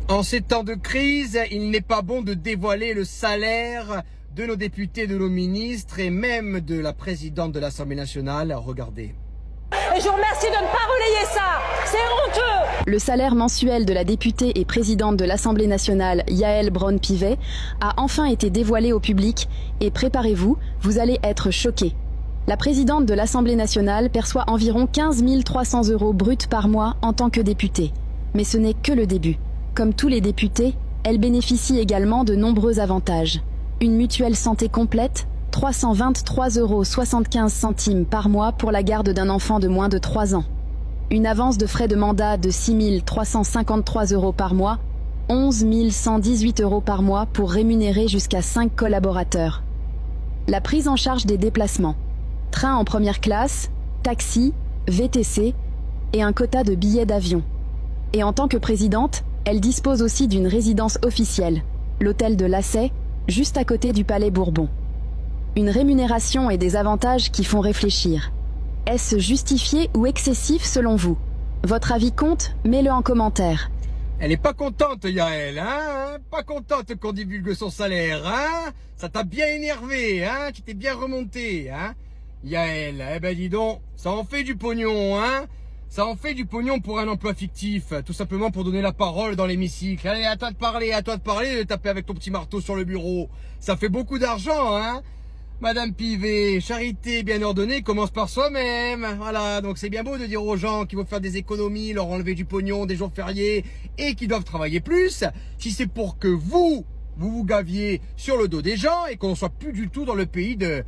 En ces temps de crise, il n'est pas bon de dévoiler le salaire de nos députés, de nos ministres et même de la présidente de l'Assemblée nationale. Regardez. Et je vous remercie de ne pas relayer ça. C'est honteux. Le salaire mensuel de la députée et présidente de l'Assemblée nationale, Yaël Braun-Pivet, a enfin été dévoilé au public et préparez-vous, vous allez être choqués. La présidente de l'Assemblée nationale perçoit environ 15 300 € bruts par mois en tant que députée. Mais ce n'est que le début. Comme tous les députés, elle bénéficie également de nombreux avantages. Une mutuelle santé complète, 323,75 € par mois pour la garde d'un enfant de moins de 3 ans. Une avance de frais de mandat de 6 353 € par mois, 11 118 € par mois pour rémunérer jusqu'à 5 collaborateurs. La prise en charge des déplacements. Train en première classe, taxi, VTC et un quota de billets d'avion. Et en tant que présidente, elle dispose aussi d'une résidence officielle, l'hôtel de Lassay, juste à côté du Palais Bourbon. Une rémunération et des avantages qui font réfléchir. Est-ce justifié ou excessif selon vous? Votre avis compte, mets-le en commentaire. Elle est pas contente, Yaël, hein? Pas contente qu'on divulgue son salaire, hein? Ça t'a bien énervé, hein? Tu t'es bien remonté, hein? Yaël, eh ben dis donc, ça en fait du pognon, hein? Ça en fait du pognon pour un emploi fictif, tout simplement pour donner la parole dans l'hémicycle. Allez, à toi de parler, de taper avec ton petit marteau sur le bureau. Ça fait beaucoup d'argent, hein? Madame Pivet, charité bien ordonnée commence par soi-même. Voilà, donc c'est bien beau de dire aux gens qui vont faire des économies, leur enlever du pognon, des jours fériés et qui doivent travailler plus. Si c'est pour que vous gaviez sur le dos des gens et qu'on ne soit plus du tout dans le pays de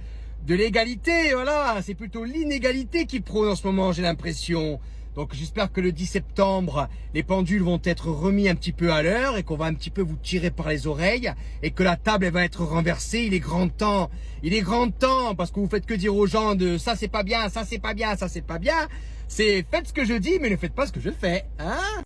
l'égalité, voilà. C'est plutôt l'inégalité qui prône en ce moment, j'ai l'impression. Donc j'espère que le 10 septembre, les pendules vont être remis un petit peu à l'heure et qu'on va un petit peu vous tirer par les oreilles et que la table elle va être renversée. Il est grand temps, parce que vous faites que dire aux gens de ça c'est pas bien, ça c'est pas bien, ça c'est pas bien. C'est faites ce que je dis mais ne faites pas ce que je fais, hein.